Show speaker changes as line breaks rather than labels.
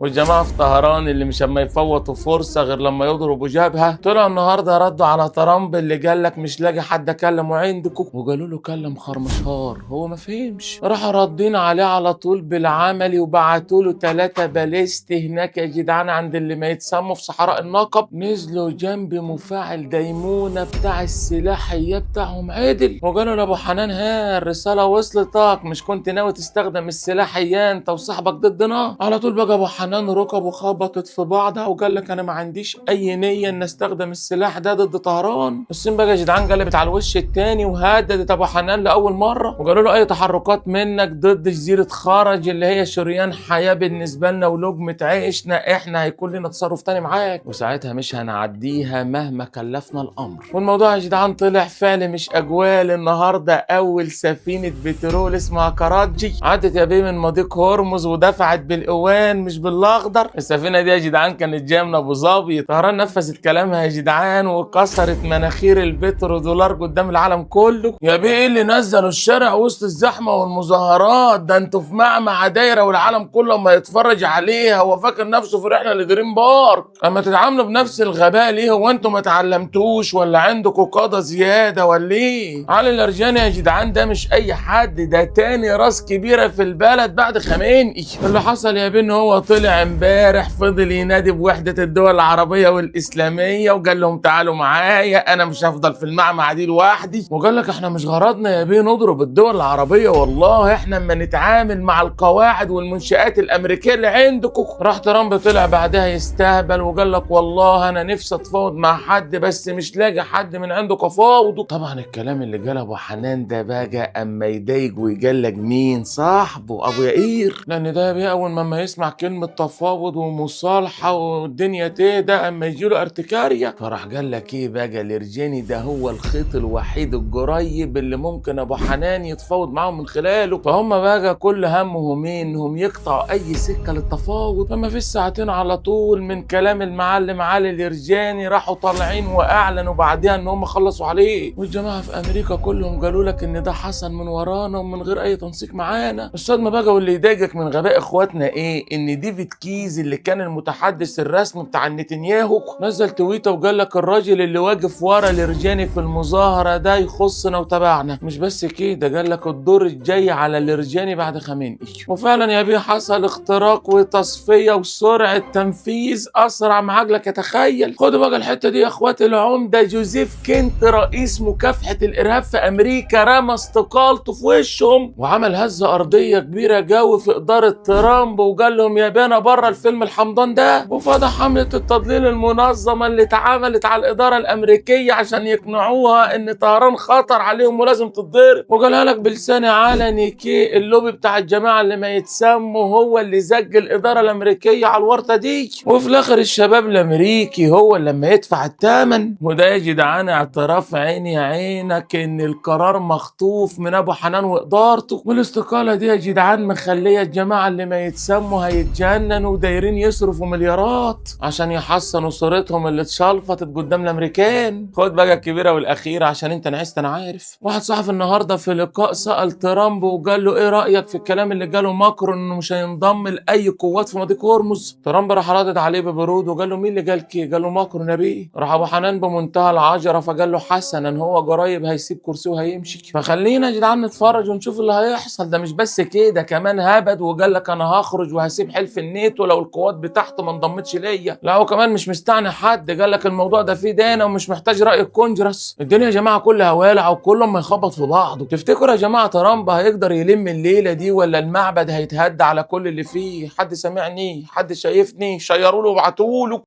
والجماعه في طهران اللي مش اما يفوتوا فرصه غير لما يضربوا جبهه، طلعوا النهارده ردوا على ترامب اللي قال لك مش لاقي حد اكلمه عندكم، وقالوا له كلم خرمشهار. هو ما فهمش، راحوا ردين عليه على طول بالعملي وبعتوا له 3 باليست هناك يا جدعان عند اللي ما يتسموا في صحراء النقب، نزلوا جنب مفاعل ديمونه بتاع السلاحيه بتاعهم عدل، وقالوا لابو حنان ها الرساله وصلتك، مش كنت ناوي تستخدم السلاحيه انت وصاحبك ضدنا؟ على طول بقى ابو حنان ركبه خبطت في بعضها وقال لك انا ما عنديش اي نيه ان استخدم السلاح ده ضد طهران. الصين بقى يا جدعان قلبت على الوش التاني وهددت ابو حنان لاول مره، وقالوا له اي تحركات منك ضد جزيره خرج اللي هي شريان حياه بالنسبه لنا ولقمه عيشنا احنا هيكون لنا تصرف تاني معاك، وساعتها مش هنعديها مهما كلفنا الامر. والموضوع يا جدعان طلع فعل مش اجوال. النهارده اول سفينه بترول اسمها كراجي عدت يا بيه من مضيق هرمز ودفعت بالقوان مش بالاخضر. السفينه دي يا جدعان كانت جايه من ابو ظبي، طهران نفذت كلامها يا جدعان وكسرت مناخير البترودولار قدام العالم كله. يا بيه ايه اللي نزلوا الشارع وسط الزحمه والمظاهرات ده؟ انتوا في معمعة دايره والعالم كله ما يتفرج عليها، هو فاكر نفسه في رحله لدريم بارك. اما تتعاملوا بنفس الغباء ليه؟ هو انتوا ما تعلمتوش ولا عندكم قاده زياده ولا ايه؟ علي الارجاني يا جدعان ده مش اي حد، ده تاني راس كبيره في البلد بعد خمينئي. اللي حصل يا بيه ان هو طلع امبارح فضل ينادي بوحده الدول العربيه والاسلاميه وقال لهم تعالوا معايا انا مش هفضل في المعمعة دي لوحدي، وقال لك احنا مش غرضنا يا بيه نضرب الدول العربيه، والله احنا اما نتعامل مع القواعد والمنشآت الامريكيه اللي عندكم. راح ترامب طلع بعدها يستهبل وقال لك والله انا نفسي اتفاوض مع حد بس مش لاقي حد من عندكم افاوضه. طبعا الكلام اللي قاله ابو حنان ده بقى اما يضايق ويجلج مين؟ صاحبه ابو يائير، لان ده يا بيه اول ما يسمع كلمه تفاوض ومصالحه والدنيا تهدى اما يجيله ارتكاريا، فراح قال لك ايه بقى الارجاني ده هو الخيط الوحيد القريب اللي ممكن ابو حنان يتفاوض معاهم من خلاله. فهم بقى كل همهم انهم يقطعوا اي سكه للتفاوض. فما في ساعتين على طول من كلام المعلم علي الارجاني راحوا طالعين واعلنوا بعدها ان هم خلصوا عليه، والجماعه في امريكا كلهم قالوا لك ان ده حصل من ورانا ومن غير اي تنسيق معانا. الصدمه بقى واللي يضايقك من غباء اخواتنا ايه؟ ان ديفيد كيز اللي كان المتحدث الرسمي بتاع نتنياهو نزل تويته وقال لك الراجل اللي واقف ورا الارجاني في المظاهره ده يخصنا وتبعنا. مش بس كده، قال لك الدور الجاي على الارجاني بعد خمينئي. وفعلا يا بيه حصل اختراق وتصفيه وسرعه تنفيذ اسرع ما عقلك يتخيل. خدوا بقى الحته دي يا اخواتي، العمده جوزيف كينت رئيس مكافحه الارهاب في امريكا رمى استقالته في وشهم وعمل هزه ارضيه كبيره جوي في اداره ترامب، وقال لهم يا بيه انا بره الفيلم الحمضان ده، وفضح حمله التضليل المنظمه اللي اتعملت على الاداره الامريكيه عشان يقنعوها ان طهران خطر عليهم ولازم تتضرب، وقالها لك بلسان علني كي اللوبي بتاع الجماعه اللي ما يتسموا هو اللي زج الاداره الامريكيه على الورطه دي، وفي الاخر الشباب الامريكي هو اللي لما يدفع الثمن. وده يا جدعان اعتراف عيني عينك ان القرار مخطوف من ابو حنان وادارته، والاستقاله دي يا جدعان مخليه الجماعه اللي ما يتسموا هيتجننوا ودايرين يصرفوا مليارات عشان يحسنوا صورتهم اللي اتشلفطت قدام الامريكان. خد بقى الكبيره والاخيره عشان انت نعست انا عارف. واحد صحفي النهارده في لقاء سال ترامب وقال له ايه رايك في الكلام اللي قاله ماكرون انه مش هينضم لاي قوات في مضيق هرمز؟ ترامب راح ردد عليه ببرود وقال له مين اللي قال كده؟ قال له ماكرون يا بيه. راح ابو حنان بمنتهى العجره فقال له حسنا هو قريب هيسيب كرسيه وهيمشي، فخلينا يا جدعان نتفرج ونشوف اللي هيحصل. ده مش بس كده، كمان هبد وقال لك انا هخرج وهسيب حلف الناتو لو القوات بتاعته ما انضمتش ليا. لا هو كمان مش مستعني حد، قال لك الموضوع ده فيه دانا ومش محتاج راي الكونجرس. الدنيا يا جماعه كلها والعه وكلهم ما يخبط في بعضه. تفتكروا يا جماعه ترامب هيقدر يلم الليله دي ولا المعبد هيتهد على كل اللي فيه؟ حد سامعني؟ حد شايفني؟ شيروا له وابعتوا له.